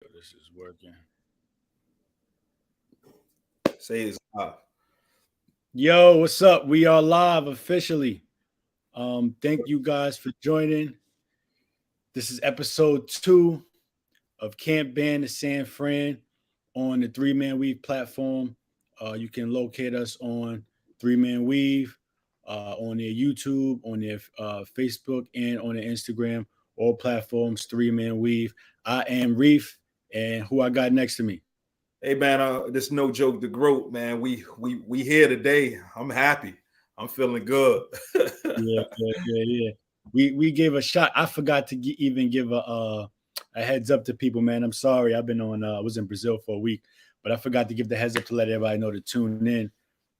This is working. Say it's Yo, what's up? We are live officially. Thank you guys for joining. This is episode 2 of Camp Band of San Fran on the Three Man Weave platform. You can locate us on Three Man Weave, on their YouTube, on their Facebook, and on their Instagram. All platforms, Three Man Weave. I am Reef, and who I got next to me? Hey man, this no joke the growth, man. We here today. I'm happy. I'm feeling good. Yeah. We gave a shot. I forgot to even give a heads up to people, man. I'm sorry. I've been on. I was in Brazil for a week, but I forgot to give the heads up to let everybody know to tune in.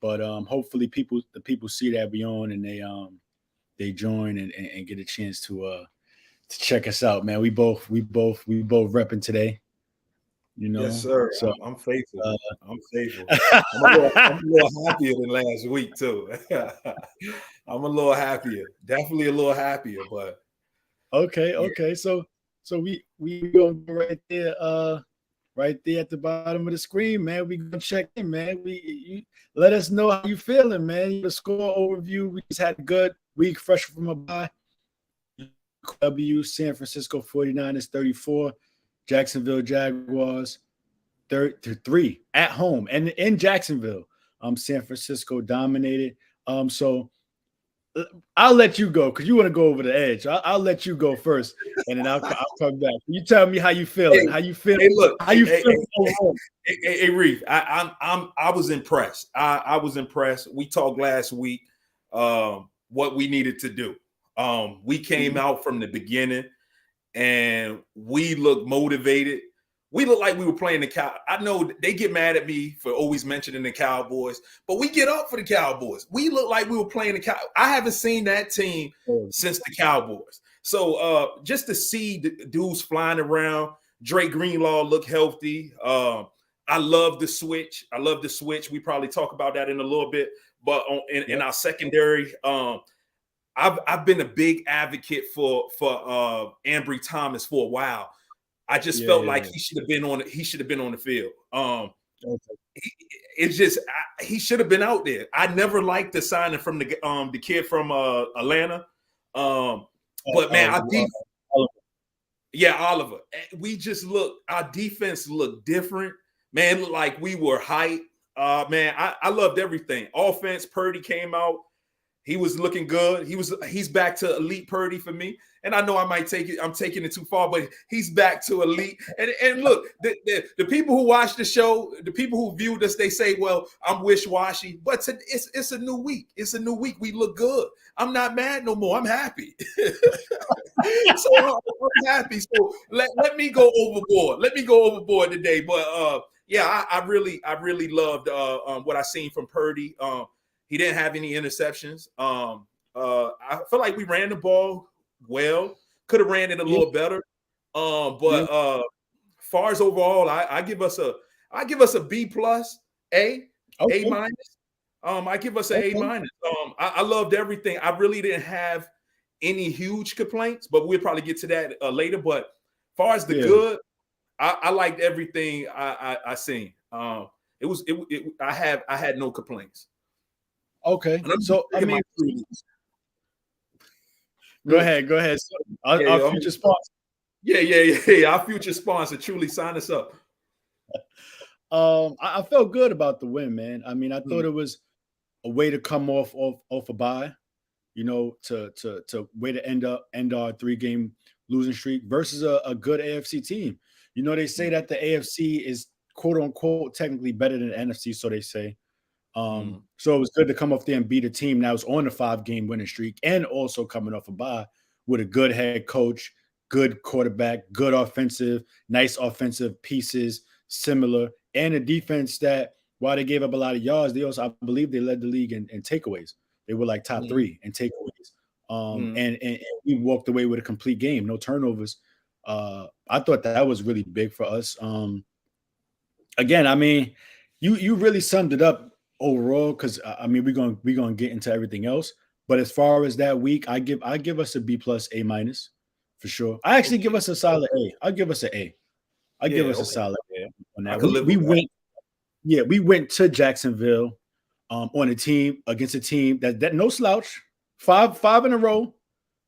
But hopefully, the people see that we on and they join and get a chance to check us out, man. We both repping today, you Yes, know. sir. So I'm faithful. uh, I'm faithful. I'm a little happier than last week too. I'm a little happier. Definitely a little happier, but yeah. okay. So we gonna go right there at the bottom of the screen, man. We gonna check in, man. Let us know how you feeling, man. The score overview. We just had a good week, fresh from a bye. W San Francisco 49ers 34, Jacksonville Jaguars 3 at home and in Jacksonville. San Francisco dominated. So I'll let you go because you want to go over the edge. I'll let you go first, and then I'll come back. You tell me how you feeling. Hey, How you feeling? hey, look, How you feeling overall? hey, Reef. I was impressed. I was impressed. We talked last week what we needed to do. We came out from the beginning and we looked motivated. We look like we were playing the cow. I know they get mad at me for always mentioning the Cowboys, but we get up for the Cowboys. We look like we were playing the cow. I haven't seen that team since the Cowboys. So just to see the dudes flying around, Drake Greenlaw look healthy. I love the switch. I love the switch. We probably talk about that in a little bit. But in our secondary, I've been a big advocate for Ambry Thomas for a while. I just felt like he should have been on. He should have been on the field. It's just he should have been out there. I never liked the signing from the kid from Atlanta. But man, Oliver. We just our defense looked different. Man, it looked like we were hyped. Man, I loved everything. Offense, Purdy came out. He was looking good. He's back to elite Purdy for me. And I know I might take it. I'm taking it too far, but he's back to elite. And look, the people who watch the show, the people who viewed us, they say, "Well, I'm wish-washy," but it's a new week. It's a new week. We look good. I'm not mad no more. I'm happy. So I'm happy. So let me go overboard. Let me go overboard today. But yeah, I really loved what I seen from Purdy. He didn't have any interceptions. I feel like we ran the ball well. Could have ran it a little better. But far as overall, I give us a B plus, A minus. I give us an A minus. I loved everything. I really didn't have any huge complaints, but we'll probably get to that later. But far as the good, I liked everything I seen. I had no complaints. Okay, so I mean, go ahead. So, our future sponsor. Yeah. Our future sponsor, truly sign us up. I felt good about the win, man. I mean, I thought it was a way to come off a bye, to way to end our 3-game losing streak versus a good AFC team. They say that the AFC is quote unquote technically better than the NFC, so they say. So it was good to come off there and beat a team that was on a 5-game winning streak and also coming off a bye with a good head coach, good quarterback, good nice offensive pieces, similar, and a defense that while they gave up a lot of yards, they also, I believe, they led the league in takeaways. They were like top 3 in takeaways. And we walked away with a complete game, no turnovers. I thought that was really big for us. Again, I mean, you really summed it up overall, because I mean we're gonna get into everything else. But as far as that week, I give us a B plus, A minus for sure. I actually give us a solid A. I'll give us an A. I give Yeah, us a okay. solid Yeah. on I that. could live We with that. went, yeah, we went to Jacksonville on a team against a team that no slouch, five in a row.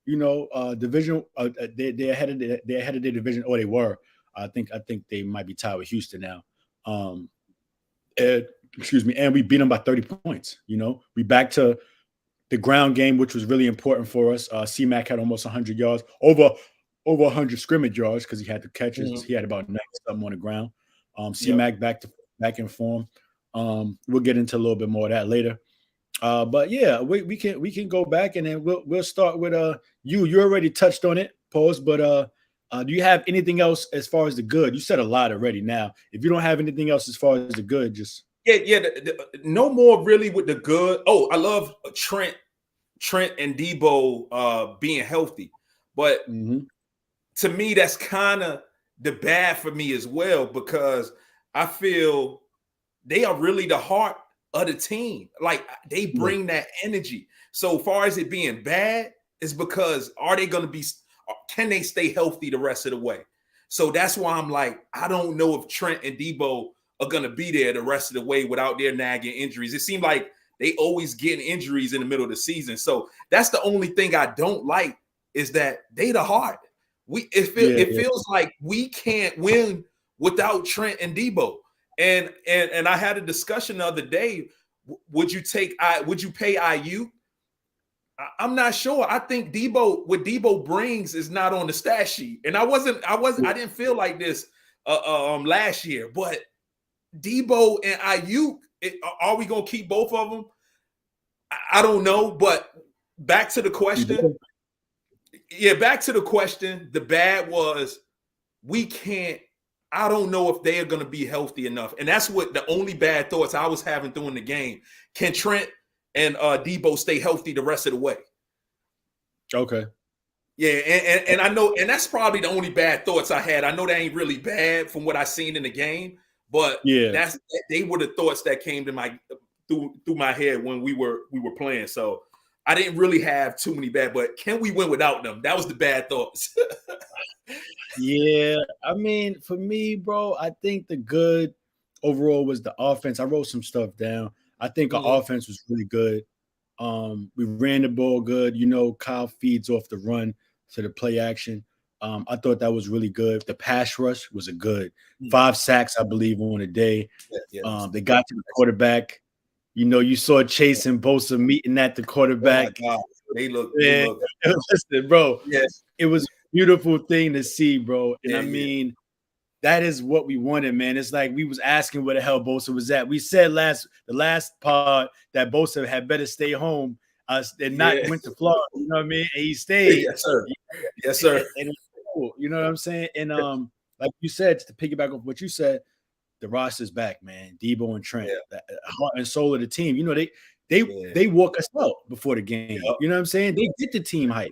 You know, division. They're ahead of their division, or they were. I think they might be tied with Houston now. Um, and, excuse me, and we beat them by 30 points. You know, we back to the ground game, which was really important for us. C-Mac had almost 100 yards, over 100 scrimmage yards because he had the catches. Mhm. He had about 90 something on the ground. Yep. C-Mac back in form. We'll get into a little bit more of that later. But yeah, we can go back and then we'll start with you. You already touched on it, Post, but do you have anything else as far as the good? You said a lot already. Now, if you don't have anything else as far as the good, just Yeah. No more really with the good. Oh, I love Trent and Debo being healthy, but mhm. to me, that's kind of the bad for me as well because I feel they are really the heart of the team. Like they Yeah, bring that energy. So far as it being bad, is because are they going to be? Can they stay healthy the rest of the way? So that's why I'm like, I don't know if Trent and Debo are going to be there the rest of the way without their nagging injuries. It seemed like they always getting injuries in the middle of the season. So that's the only thing I don't like is that they the heart. yeah, It yeah. feels like we can't win without Trent and Debo. And I had a discussion the other day. Would you pay IU? I'm not sure. I think Debo, what Debo brings is not on the stat sheet. And I didn't feel like this last year, but Debo and IU, are we gonna keep both of them? I don't know, but back to the You question. do? Yeah, back to the question. The bad was we can't. I don't know if they are going to be healthy enough, and that's what the only bad thoughts I was having during the game. Can Trent and Debo stay healthy the rest of the way? Okay. Yeah, and I know, and that's probably the only bad thoughts I had. I know that ain't really bad from what I seen in the game, but Yeah. they were the thoughts that came to my through my head when we were playing. So I didn't really have too many bad, but can we win without them? That was the bad thoughts. Yeah. I mean, for me, bro, I think the good overall was the offense. I wrote some stuff down. I think our Mhm. offense was really good. We ran the ball good. You know, Kyle feeds off the run to the play action. I thought that was really good. The pass rush was a good Mm. 5 sacks, I believe, on a day. Yeah. They got to the quarterback. You know, you saw Chase and Bosa meeting at the Oh my quarterback. God, they Man, look. listen, bro, Yes, it was a beautiful thing to see, bro. And I yeah. mean, that is what we wanted, man. It's like we was asking where the hell Bosa was at. We said the last part that Bosa had better stay home and not Yeah. went to Florida. You know what I mean? And he stayed. Yes, sir. Yes, And, sir. and it's cool. You know what I'm saying? And like you said, to piggyback off what you said, the roster's back, man. Debo and Trent, Yeah, the heart and soul of the team. You know, they yeah, they walk us out before the game. yep, You know what I'm saying? They get the team hype.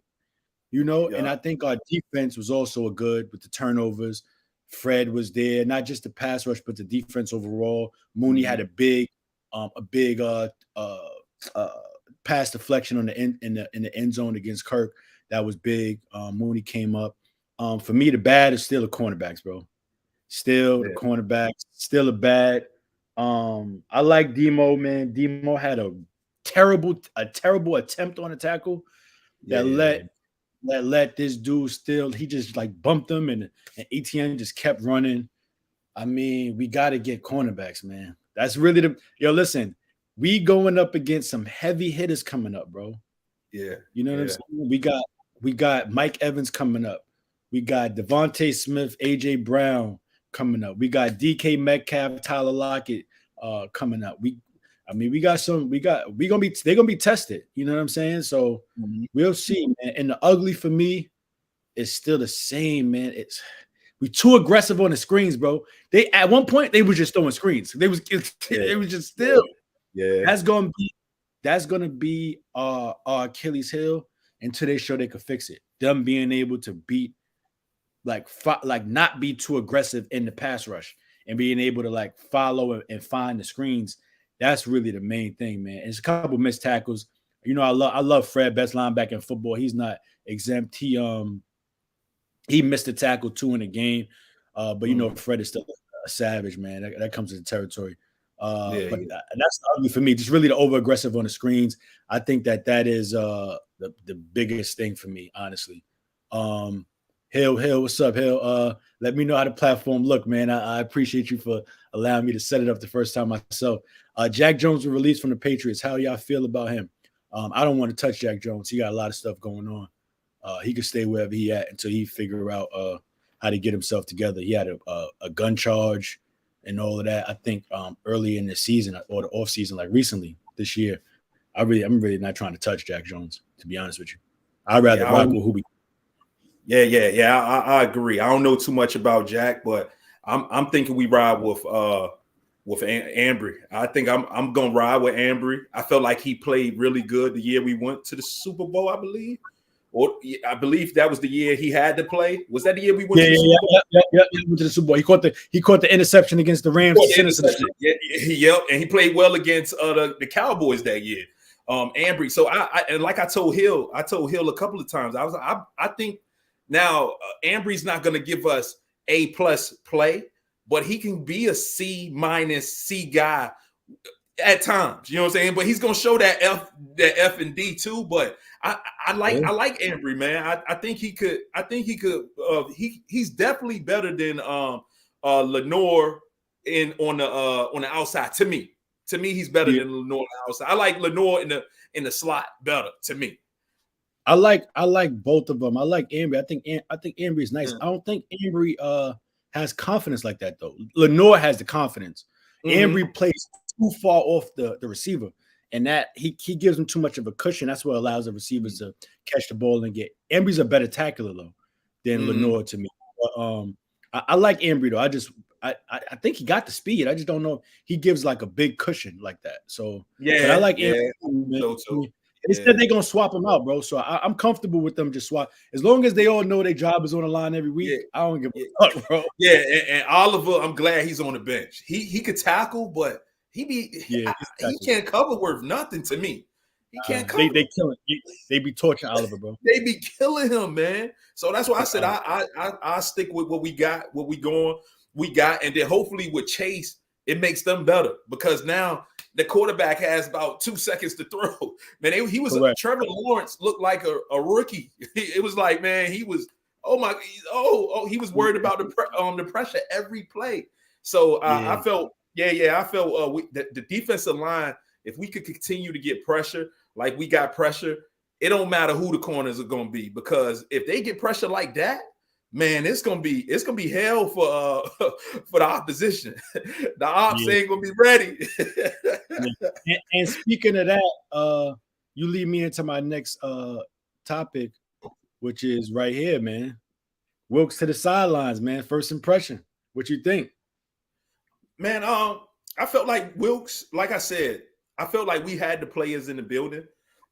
You know, and yep. I think our defense was also a good with the turnovers. Fred was there, not just the pass rush, but the defense overall. Mooney had Mhm. a big uh, pass deflection on the in the end zone against Kirk. That was big. Mooney came up. For me, the bad is still the cornerbacks, bro. Still the Yeah, cornerbacks, still a bad. I like Demo, man. Demo had a terrible attempt on a tackle that yeah, let this dude still. He just like bumped him, and ETN just kept running. I mean, we got to get cornerbacks, man. That's really the yo. Listen, we going up against some heavy hitters coming up, bro. yeah, You know what I'm yeah, saying? We got Mike Evans coming up. We got Devontae Smith, AJ Brown coming up. We got DK Metcalf, Tyler Lockett coming up. I mean, they're gonna be tested. You know what I'm saying? So mhm, we'll see, man. And the ugly for me is still the same, man. We too aggressive on the screens, bro. They at one point they were just throwing screens. yeah, It was just still yeah, that's gonna be our Achilles heel until they show they could fix it. Them being able to beat like not be too aggressive in the pass rush and being able to like follow and find the screens. That's really the main thing, man. It's a couple missed tackles. You know, I love Fred, best linebacker in football. He's not exempt. He missed a tackle too in the game. But you know, Fred is still a savage, man. That comes with the territory. But Yeah. that's ugly for me. Just really the over aggressive on the screens. I think that is the biggest thing for me, honestly. Hill, what's up, Hill? Let me know how the platform look, man. I appreciate you for allowing me to set it up the first time myself. Jack Jones was released from the Patriots. How do y'all feel about him? I don't want to touch Jack Jones. He got a lot of stuff going on. He could stay wherever he at until he figure out how to get himself together. He had a gun charge and all of that. I think early in the season or the off season, like recently this year. I'm really not trying to touch Jack Jones, to be honest with you. I'd rather rock with who we. Yeah. I agree. I don't know too much about Jack, but I'm thinking we ride with Ambry. I think I'm gonna ride with Ambry. I felt like he played really good the year we went to the Super Bowl, I believe. Or I believe that was the year he had to play. Was that the year we went to the Super Bowl? Yeah, he went to the Super Bowl. He caught the interception against the Rams. Yep, and he played well against the Cowboys that year. Ambry. So and like I told Hill a couple of times, I think now Ambry's not going to give us A+ play, but he can be a C- C guy at times. You know what I'm saying? But he's going to show that F and D too. But I like Ambry, man. I think he could. He's definitely better than Lenore on the outside. To me, he's better than Lenore on the outside. I like Lenore in the slot better. To me, I like both of them. I like Ambry. I think Ambry is nice. I don't think Ambry has confidence like that though. Lenore has the confidence. Ambry plays too far off the receiver, and that he gives him too much of a cushion. That's what allows the receivers to catch the ball and get. Ambry's a better tackler though than Lenore to me. But, I like Ambry though. I think he got the speed. I just don't know if he gives like a big cushion like that. So but I like Ambry. So they said they're gonna swap him out, bro. So I'm comfortable with them just swap as long as they all know their job is on the line every week. I don't give a fuck, bro. Yeah, and Oliver, I'm glad he's on the bench. He could tackle, but he can't cover worth nothing to me. He can't cover. They kill him. They be torturing Oliver, bro. They be killing him, man. So that's why I said I stick with what we got, and then hopefully with Chase, it makes them better because now the quarterback has about 2 seconds to throw. Man, he was Trevor Lawrence looked like a rookie. It was like, man, he was he was worried about the pressure every play. So I felt the defensive line, if we could continue to get pressure like we got pressure, it don't matter who the corners are going to be, because if they get pressure like that, man, it's gonna be hell for the opposition. The ops ain't gonna be ready. and speaking of that, you lead me into my next topic, which is right here, man. Wilkes to the sidelines, man. First impression. What you think? Man, I felt like Wilkes, like I said, I felt like we had the players in the building,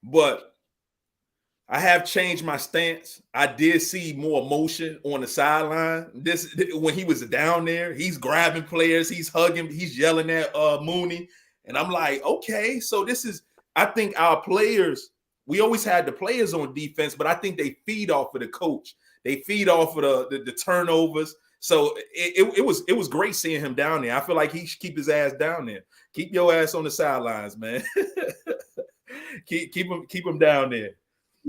but I have changed my stance. I did see more emotion on the sideline. When he was down there, he's grabbing players, he's hugging, he's yelling at Mooney. And I'm like, okay, so I think our players, we always had the players on defense, but I think they feed off of the coach. They feed off of the turnovers. So it was great seeing him down there. I feel like he should keep his ass down there. Keep your ass on the sidelines, man. keep him down there.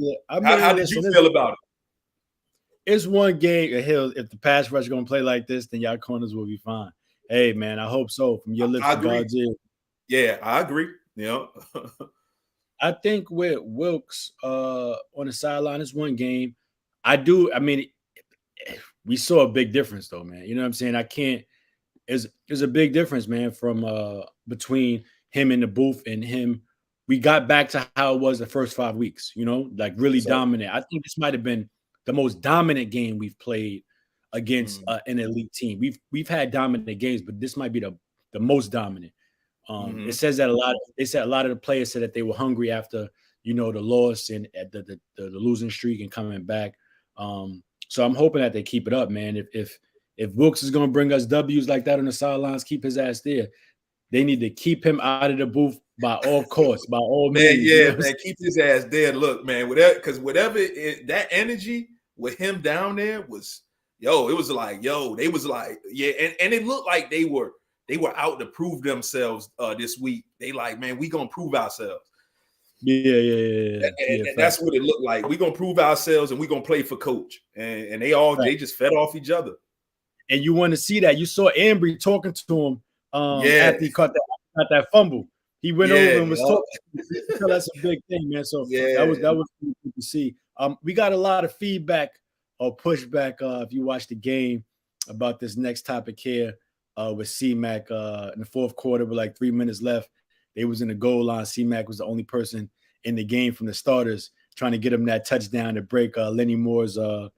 Yeah, I mean, how did you feel about it? It's one game. If the pass rush is gonna play like this, then y'all corners will be fine. Hey, man, I hope so. From your lips to God's ear. Yeah, I agree. Yeah. I think with Wilkes on the sideline, it's one game. I mean, we saw a big difference though, man. You know what I'm saying? There's a big difference, man, from between him in the booth and him. We got back to how it was the first 5 weeks, you know, like really dominant. I think this might have been the most dominant game we've played against an elite team. We've had dominant games, but this might be the most dominant. It says that a lot of the players said that they were hungry after, you know, the loss and the losing streak and coming back. So I'm hoping that they keep it up, man. If Wilkes is going to bring us W's like that on the sidelines, keep his ass there. They need to keep him out of the booth by all costs, by all means. Yeah, man, keep his ass there. Look, man, whatever that energy with him down there was It was like, they was like, yeah, and it looked like they were out to prove themselves this week. They like, man, we gonna prove ourselves. And that's what it looked like. We gonna prove ourselves, and we gonna play for coach. And they just fed off each other. And you want to see that. You saw Ambry talking to him after he caught that fumble. He went over and was talking. That's a big thing, man. So that was really good to see. We got a lot of feedback or pushback if you watch the game about this next topic here with C-Mac in the fourth quarter with like 3 minutes left. They was in the goal line. C-Mac was the only person in the game from the starters trying to get him that touchdown to break Lenny Moore's a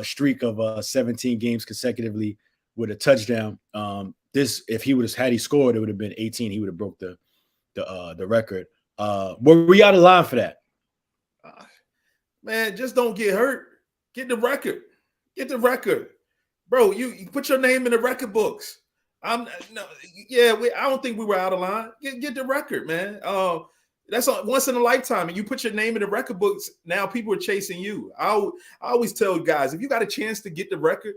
streak of 17 games consecutively with a touchdown. If he would have had he scored, it would have been 18. He would have broke the record. Were we out of line for that? Man, just don't get hurt. Get the record. Bro, you put your name in the record books. I don't think we were out of line. Get the record, man. That's once in a lifetime, and you put your name in the record books. Now people are chasing you. I always tell guys, if you got a chance to get the record,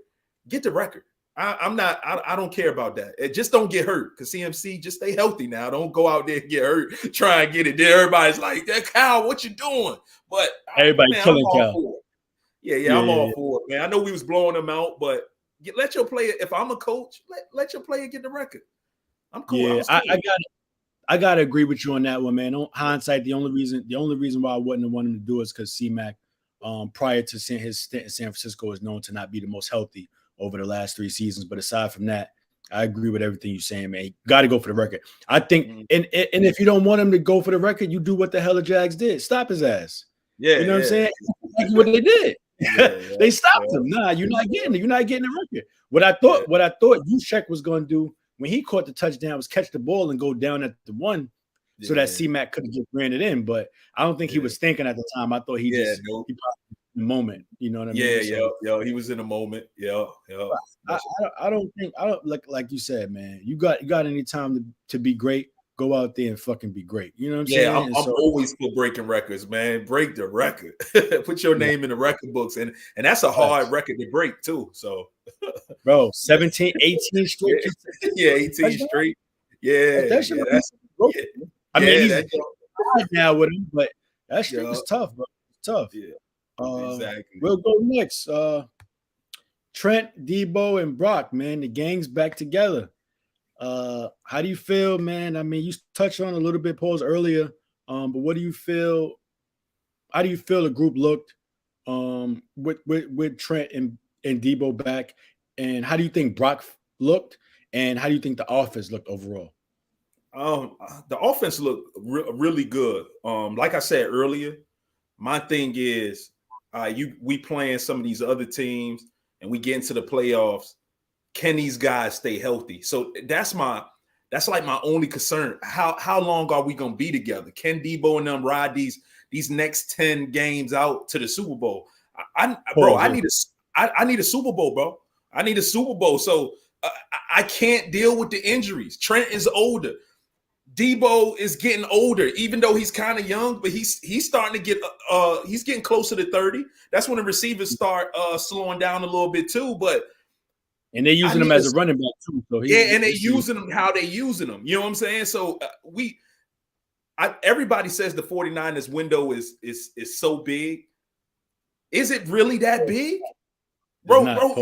get the record. I don't care about that. Just don't get hurt. Because CMC, just stay healthy now. Don't go out there and get hurt. Try and get it. Then everybody's like, "That Cal, what you doing?" But everybody killing Cal. Yeah, I'm all for it, man. I know we was blowing them out, but let your player. If I'm a coach, let your player get the record. I'm cool. Yeah, I gotta agree with you on that one, man. On hindsight, the only reason why I wouldn't have wanted him to do it is because C-Mac, prior to his stint in San Francisco, is known to not be the most healthy over the last 3 seasons. But aside from that, I agree with everything you're saying, man. You got to go for the record. I think, and if you don't want him to go for the record, you do what the hell the Jags did. Stop his ass. Yeah, you know what I'm saying? That's what they did. They stopped him. Nah, you're not getting it. You're not getting the record. What I thought Juszczyk was going to do when he caught the touchdown was catch the ball and go down at the 1 so that C-Mac couldn't get granted in. But I don't think he was thinking at the time. I thought he probably in the moment. You know what I mean? He was in the moment. I don't think like you said, man. You got any time to be great, go out there and fucking be great. You know what I'm saying? I'm always for breaking records, man. Break the record. Put your name in the record books. And that's a hard record to break too. So bro, 18 straight. 18 straight. Yeah. I mean, he's now with him, but that shit was tough, bro. It's tough. Yeah. Exactly. We'll go next. Trent, Debo, and Brock, man. The gang's back together. How do you feel, man? I mean, you touched on a little bit, Pauls, earlier. But what do you feel? How do you feel the group looked with Trent and Debo back? And how do you think Brock looked? And how do you think the offense looked overall? The offense looked really good. Like I said earlier, my thing is we playing some of these other teams and we get into the playoffs. Can these guys stay healthy? So that's like my only concern. How long are we gonna be together? Can Debo and them ride these next 10 games out to the Super Bowl? I need a Super Bowl, bro. I need a Super Bowl. So I can't deal with the injuries. Trent is older. Debo is getting older, even though he's kind of young, but he's starting to get he's getting closer to 30. That's when the receivers start slowing down a little bit too. And they're using him as a running back too. So and they're using him how they're using him. You know what I'm saying? So everybody says the 49ers window is so big. Is it really that big? Bro, I don't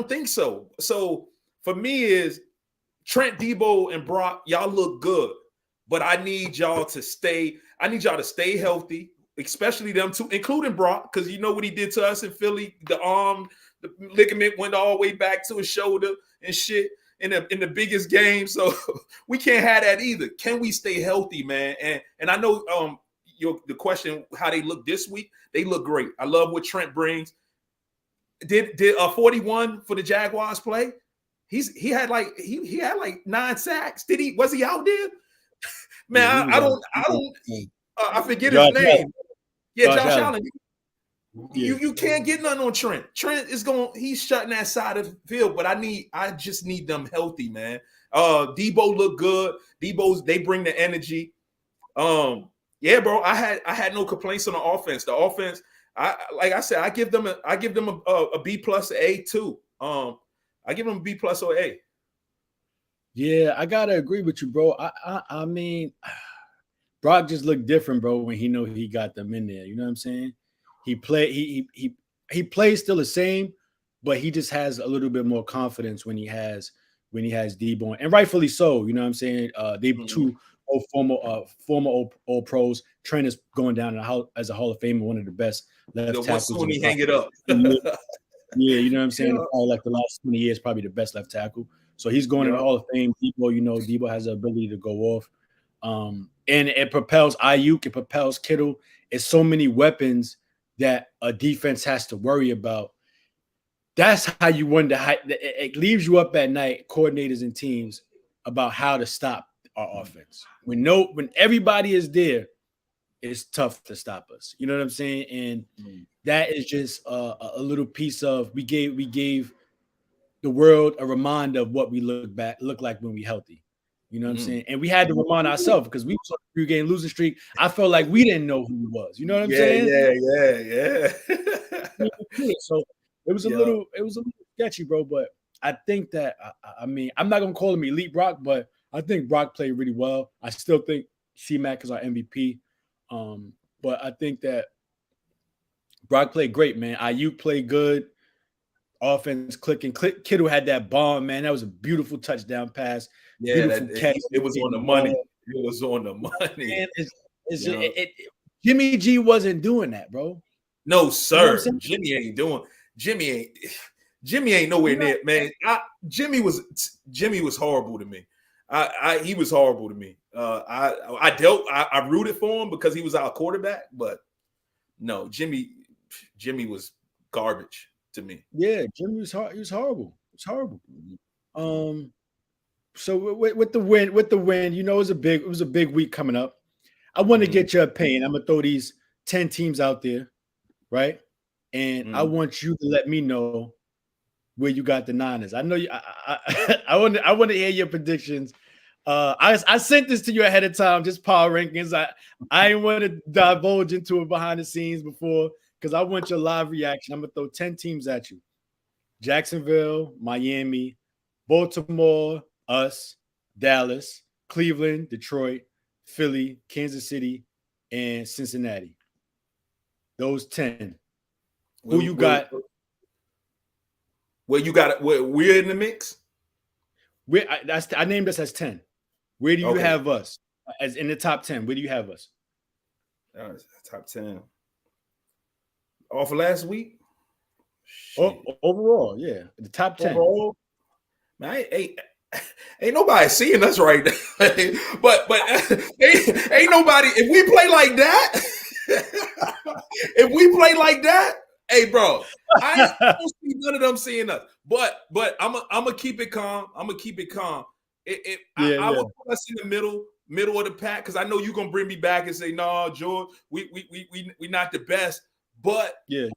think so. So for me is Trent, Debo, and Brock, y'all look good, but I need y'all to stay healthy, especially them two, including Brock, because you know what he did to us in Philly. The ligament went all the way back to his shoulder and shit in the biggest game. So we can't have that either. Can we stay healthy, man? And I know the question how they look this week, they look great. I love what Trent brings. Did 41 for the Jaguars play? He had like 9 sacks. Was he out there? Man, I forget his name. Yeah, Josh Allen. You can't get nothing on Trent. Trent he's shutting that side of the field, but I just need them healthy, man. Debo look good. They bring the energy. Yeah, bro. I had no complaints on the offense. The offense, like I said, I give them a B plus A too. I give them a B plus or A. Yeah, I gotta agree with you, bro. I mean, Brock just looked different, bro, when he knew he got them in there. You know what I'm saying? He play he plays still the same, but he just has a little bit more confidence when he has Debo, and rightfully so. You know what I'm saying? They Mhm. two former old pros. Trent is going down as a Hall of Fame, one of the best The left one tackles in soon the he past hang it up. 20 years. Yeah, you know what I'm saying? Yeah, Probably like the last 20 years, probably the best left tackle. So he's going in the yeah, Hall of Fame. Debo, Debo has the ability to go off. And it propels Ayuk, it propels Kittle. It's so many weapons that a defense has to worry about. That's how you wonder. It leaves you up at night, coordinators and teams, about how to stop our offense. When everybody is there, it's tough to stop us. You know what I'm saying? And mm, that is just a little piece of we gave the world a reminder of what we look like when we healthy. You know what I'm mm. saying? And we had to remind ourselves because we was on a 3-game losing streak. I felt like we didn't know who he was. You know what I'm Yeah, saying? yeah, yeah, yeah. So Yeah, it was a little sketchy, bro. But I think that I mean I'm not gonna call him elite Brock, but I think Brock played really well. I still think C-Mac is our MVP. But I think that Brock played great, man. Ayuk played good. Offense clicking. Kittle had that bomb, man. That was a beautiful touchdown pass. yeah. Beautiful catch. It was on the money. It was on the money. Man, it's just, Yeah. Jimmy G wasn't doing that, bro. No, You know what I'm sir. saying? Jimmy ain't Jimmy ain't nowhere You're not, near, man. Jimmy was horrible to me. He was horrible to me. I rooted for him because he was our quarterback, but no, Jimmy was garbage to me. yeah, Jimmy was hard. He was horrible. It's horrible. Um, so with the win, it was a big week coming up. I want to Mm-hmm. get your opinion. I'm gonna throw these 10 teams out there, right? And I Mm-hmm. want you to let me know where you got the Niners. I know you. I want to hear your predictions. I sent this to you ahead of time, just power rankings. I didn't want to divulge into it behind the scenes before because I want your live reaction. I'm gonna throw 10 teams at you: Jacksonville, Miami, Baltimore, us, Dallas, Cleveland, Detroit, Philly, Kansas City, and Cincinnati. Those 10. Who you got? Where you got it? We're in the mix. I named us as 10. Where do you Okay, have us as in the top 10? Where do you have us? top 10 off of last week. Oh, Shit. overall, yeah, the top 10. Overall, man, ain't nobody seeing us right now. but ain't nobody. If we play like that, if we play like that, hey, bro, I don't see none of them seeing us. But I'm gonna keep it calm. I'm gonna keep it calm. Yeah, I yeah, will put us in the middle of the pack because I know you're gonna bring me back and say, no, George, we not the best, but yeah.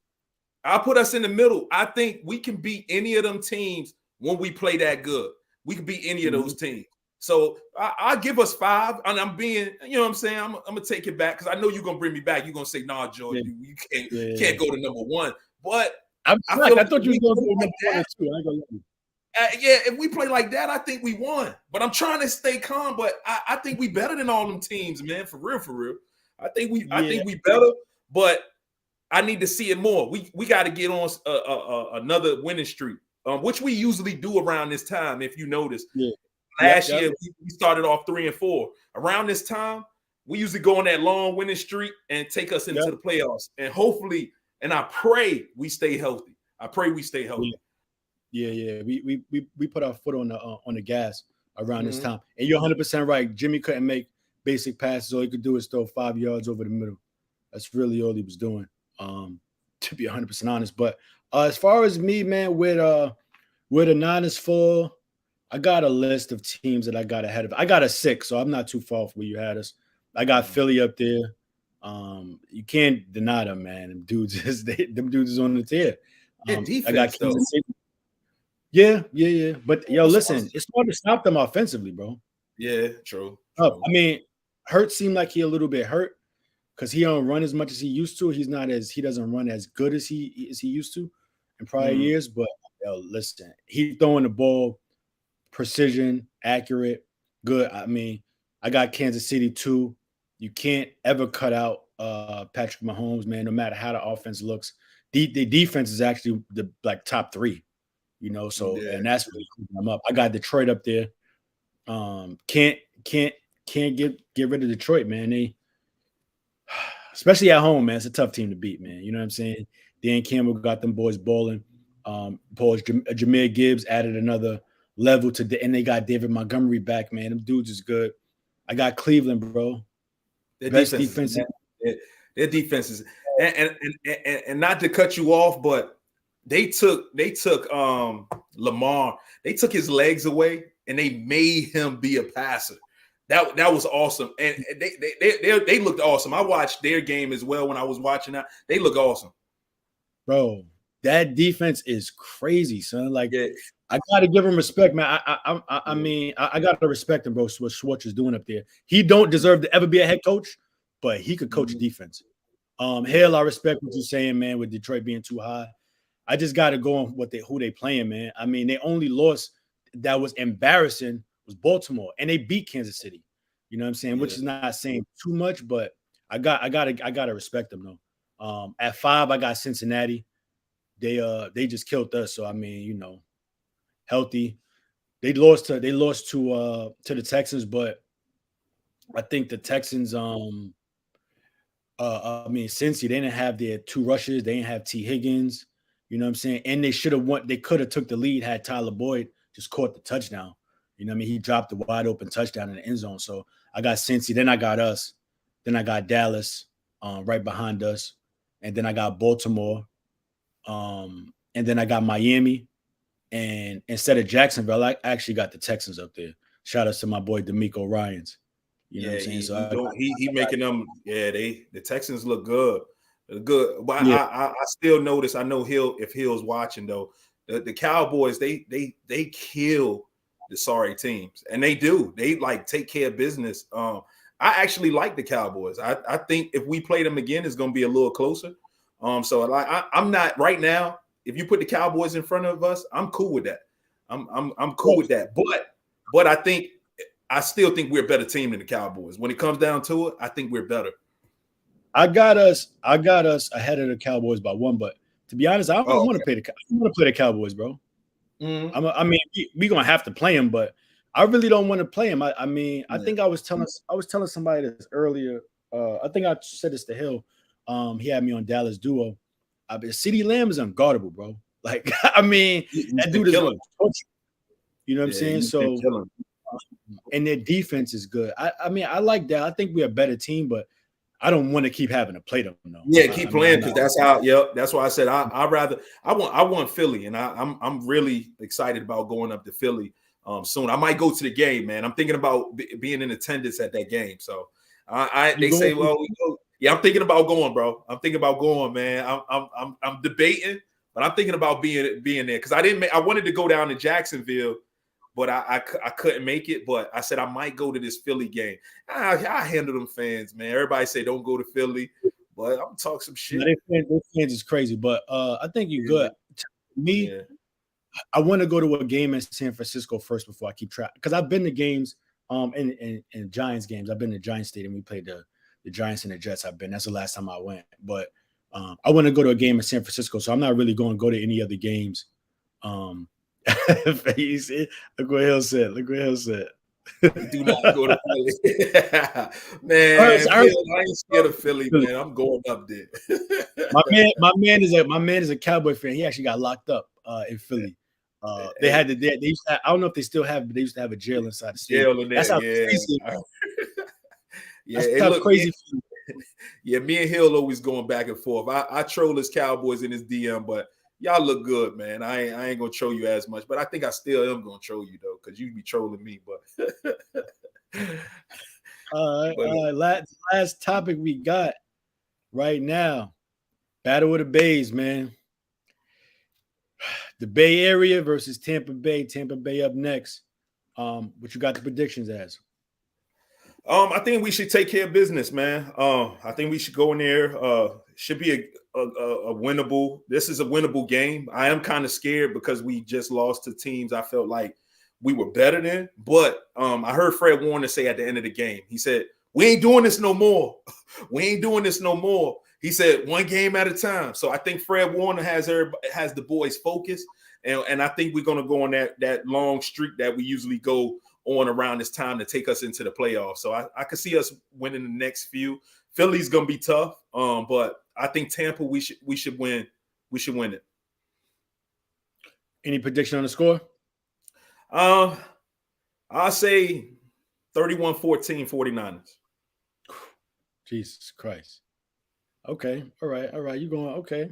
I'll put us in the middle. I think we can beat any of them teams when we play that good. We can beat any of Mhm. those teams. So I'll give us 5. And I'm being, you know what I'm saying? I'm gonna take it back because I know you're gonna bring me back. You're gonna say, nah, George, Yeah, you yeah, can't yeah. go to number 1. But I'm I feel shocked. I like thought if you was we going to play go like number one that, or two. I ain't gonna lie. yeah, if we play like that, I think we won. But I'm trying to stay calm. But I think we better than all them teams, man. For real, for real. I Yeah, think we better, but I need to see it more. We got to get on another winning streak, which we usually do around this time. If you notice, yeah. Yep, last yep. year we started off 3-4. Around this time, we usually go on that long winning streak and take us into Yep. the playoffs. And hopefully, and I pray we stay healthy. I pray we stay Yeah, healthy. yeah. We put our foot on the gas around this Mhm. time. And you're 100% right. Jimmy couldn't make basic passes. All he could do is throw 5 yards over the middle. That's really all he was doing. To be 100% honest. But as far as me, man, where the Niners fall, I got a list of teams that I got ahead of. I got a 6, so I'm not too far from where you had us. I got Mhm. Philly up there. You can't deny them, man. Them dudes is on the tier. Yeah, I got defense though. Kansas City. Yeah. But yo, What's- listen, it's hard to stop them offensively, bro. Yeah, true, I true. mean, Hurt seemed like he a little bit hurt, because he don't run as much as he used to. He doesn't run as good as he used to in prior Mm-hmm. years. But listen, he throwing the ball precision, accurate, good. I mean, I got Kansas City too. You can't ever cut out Patrick Mahomes, man. No matter how the offense looks, the defense is actually the like top three. So Yeah. and that's really keeping them up. I got Detroit up there. Can't can't can't get rid of Detroit, man. They especially at home, man. It's a tough team to beat, man. You know what I'm saying? Dan Campbell got them boys balling. Jameer Gibbs added another level and they got David Montgomery back, man. Them dudes is good. I got Cleveland, bro. Their Best defense defense. their defense is and not to cut you off, but they took Lamar, they took his legs away and they made him be a passer. That was awesome. And they looked awesome. I watched their game as well when I was watching that. They look awesome. Bro, that defense is crazy, son. Like, Yeah. I gotta give him respect, man. I mean, I gotta respect him, bro. What Schwartz is doing up there. He don't deserve to ever be a head coach, but he could coach defense. Hale, I respect what you're saying, man, with Detroit being too high. I just gotta go on who they playing, man. I mean, they only lost that was embarrassing was Baltimore, and they beat Kansas City. You know what I'm saying? Which is not saying too much, but I gotta respect them though. At 5, I got Cincinnati. They just killed us. So I mean, healthy. They lost to the Texans, but I think the Texans, I mean, Cincy, they didn't have their 2 rushes, they didn't have T. Higgins, you know what I'm saying? And they could have took the lead had Tyler Boyd just caught the touchdown. You know what I mean? He dropped the wide open touchdown in the end zone. So I got Cincy, then I got us, then I got Dallas right behind us, and then I got Baltimore, and then I got Miami. And instead of Jacksonville, I actually got the Texans up there. Shout out to my boy D'Amico Ryans. You know what I'm saying? He making them. Yeah, the Texans look good, good. But yeah. I still notice. I know if Hill's watching though, the Cowboys they kill the sorry teams, and they do. They like take care of business. I actually like the Cowboys. I think if we play them again, it's going to be a little closer. So I'm not right now. If you put the Cowboys in front of us, I'm cool with that. I'm cool with that. But I still think we're a better team than the Cowboys. When it comes down to it, I think we're better. I got us ahead of the Cowboys by 1, but to be honest, I don't want to play the Cowboys, bro. Mm-hmm. I mean, we gonna have to play them, but I really don't want to play them. I mean, I think I was telling somebody this earlier. I think I said this to Hill. He had me on Dallas Duo. CeeDee Lamb is unguardable, bro. Like, I mean, that dude is going to touch you. You know what I'm saying? So, and their defense is good. I mean, I like that. I think we're a better team, but I don't want to keep having to play them. No. Yeah, keep playing because that's how. Yep, that's why I said I want Philly, and I'm really excited about going up to Philly soon. I might go to the game, man. I'm thinking about being in attendance at that game. So they say, well, yeah, I'm thinking about going, bro. I'm thinking about going, man. I'm debating, but I'm thinking about being there because I wanted to go down to Jacksonville, but I couldn't make it. But I said I might go to this Philly game. I handle them fans, man. Everybody say don't go to Philly, but I'm gonna talk some shit. Their fans is crazy, but I think you're good. Me, I want to go to a game in San Francisco first before I keep track because I've been to games in Giants games. I've been to Giants Stadium. We played the Giants and the Jets. That's the last time I went. But I want to go to a game in San Francisco, so I'm not really going to go to any other games. You see? Look what Hill said. Do not go to Philly. Man, I ain't scared of Philly, man. I'm going up there. my man is a Cowboy fan. He actually got locked up in Philly. They used to I don't know if they still have, but they used to have a jail inside the stadium. Jail in there, that's how crazy. Yeah, that's crazy. Yeah, me and Hill always going back and forth. I troll his Cowboys in his DM, but y'all look good, man. I ain't gonna troll you as much, but I think I still am gonna troll you though, because you be trolling me. But all right. Last topic we got right now: Battle of the Bays, man. The Bay Area versus Tampa Bay. Tampa Bay up next. What you got the predictions as? I think we should take care of business, man. I think we should go in there. Should be a winnable. This is a winnable game. I am kind of scared because we just lost to teams I felt like we were better than. But I heard Fred Warner say at the end of the game, he said, "We ain't doing this no more. We ain't doing this no more." He said, "One game at a time." So I think Fred Warner has the boys focused, and I think we're gonna go on that long streak that we usually go on around this time to take us into the playoffs. So I could see us winning the next few. Philly's gonna be tough, but I think Tampa we should win. We should win it. Any prediction on the score? I'll say 31-14 49ers. Jesus Christ. Okay. All right. You going okay.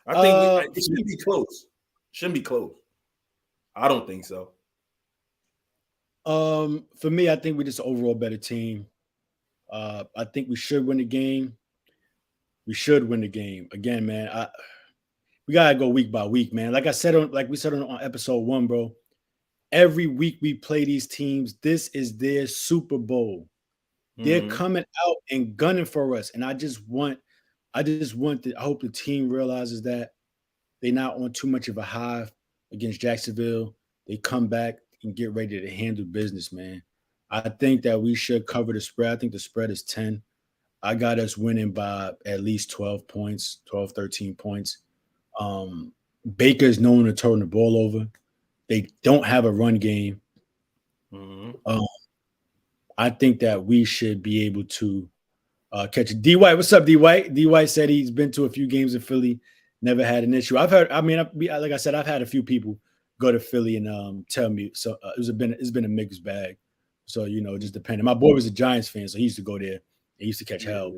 I think it shouldn't be close. Shouldn't be close. I don't think so. For me, I think we're just overall better team. I think we should win the game. We should win the game. Again, man, we gotta go week by week, man. Like we said on episode 1, bro. Every week we play these teams. This is their Super Bowl. They're coming out and gunning for us. And I hope the team realizes that they're not on too much of a high against Jacksonville. They come back and get ready to handle business, man. I think that we should cover the spread. I think the spread is 10. I got us winning by at least 12 points, 12, 13 points. Baker is known to turn the ball over. They don't have a run game. I think that we should be able to catch it. D. White, what's up, D. White? D. White said he's been to a few games in Philly, never had an issue. Like I said, I've had a few people go to Philly and tell me. So it's been a mixed bag. So just depending. My boy was a Giants fan, so he used to go there. He used to catch hell,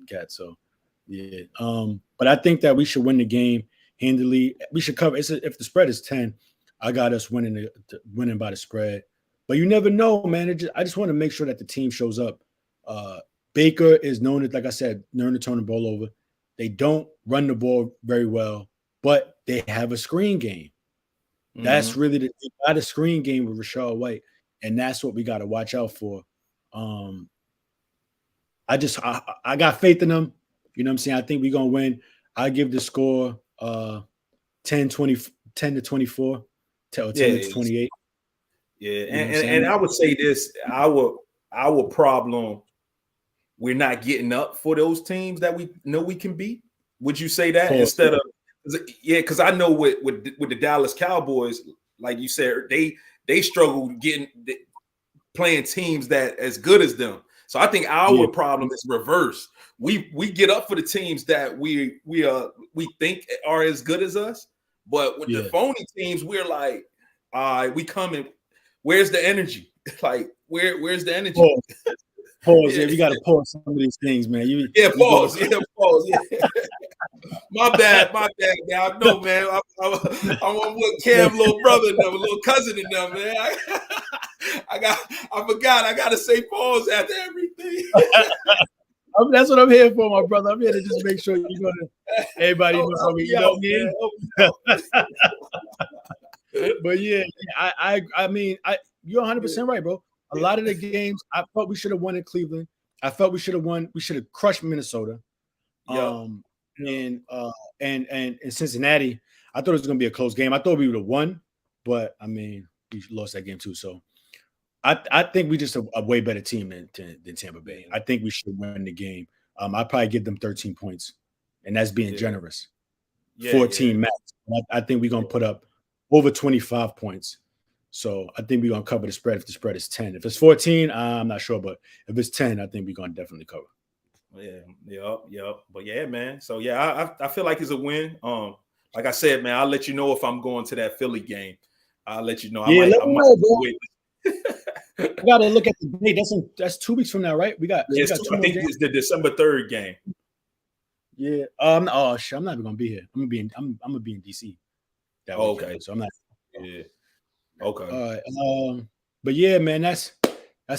cat. So yeah. But I think that we should win the game handily. We should cover. If the spread is 10, I got us winning by the spread. But you never know, man. I just want to make sure that the team shows up. Baker is known as, like I said, known to turn the ball over. They don't run the ball very well, but they have a screen game. That's really they got a screen game with Rashad White, and that's what we got to watch out for. I got faith in them. You know what I'm saying? I think we're gonna win. I give the score 10 to 24, 10 to 28. Yeah, and I would say this: our problem, we're not getting up for those teams that we know we can beat. Would you say that instead of because I know with the Dallas Cowboys, like you said, they struggle playing teams that as good as them. So I think our problem is reverse. We get up for the teams that we think are as good as us, but with the phony teams, we're like, we come and where's the energy? Like, where's the energy? Pause. Yeah, we got to pause some of these things, man. Pause. My bad, man. I know, man. I'm with Cam, little brother and them, little cousin and them, man. I forgot. I got to say pause after everything. That's what I'm here for, my brother. I'm here to just make sure everybody knows me. You know what I mean? But yeah, I mean, you're 100% right, bro. A lot of the games I felt we should have won in Cleveland. I felt we should have won. We should have crushed Minnesota. And Cincinnati. I thought it was going to be a close game. I thought we would have won, but I mean, we lost that game too. So I think we just a way better team than Tampa Bay. I think we should win the game. I probably give them 13 points, and that's being generous. 14 max. I think we're going to put up over 25 points. So I think we're going to cover the spread if the spread is 10. If it's 14, I'm not sure. But if it's 10, I think we're going to definitely cover. Yeah. But yeah, man. So yeah, I feel like it's a win. Like I said, man, I'll let you know if I'm going to that Philly game. I'll let you know. Yeah, let me know, bro. I got to look at the date. That's 2 weeks from now, right? I think it's the December 3rd game. Yeah. Oh shit, I'm not even gonna be here. I'm gonna be in DC. Okay. So I'm not. Yeah. Okay. All right. But yeah, man, that's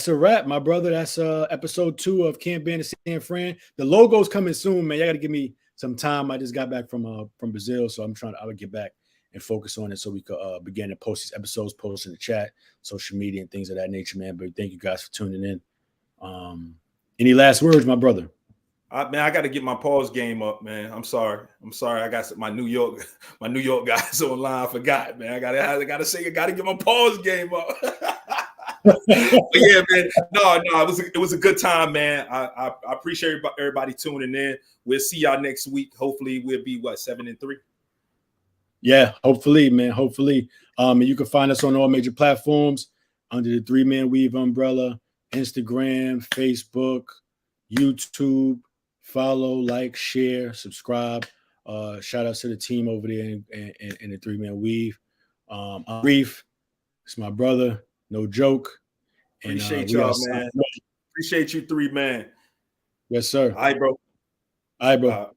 a wrap, my brother. That's episode 2 of Camp Bandit San Fran. The logo's coming soon, man. Y'all got to give me some time. I just got back from Brazil, so I would get back and focus on it so we could begin to post these episodes, post in the chat, social media, and things of that nature, man. But thank you guys for tuning in. Any last words, my brother? Man, I got to get my pause game up, man. I'm sorry. I got my New York guys online. I forgot, man. I gotta say, I gotta get my pause game up. But yeah, man. No, it was a good time, man. I appreciate everybody tuning in. We'll see y'all next week. Hopefully, we'll be 7-3. Yeah, hopefully, man. Hopefully. And you can find us on all major platforms under the 3-Man Weave umbrella: Instagram, Facebook, YouTube. Follow, like, share, subscribe. Shout out to the team over there in the 3-Man Weave. I'm Reef. It's my brother. No joke. Appreciate y'all, man. Appreciate you, 3-Man. Yes, sir. All right, bro. All right, bro.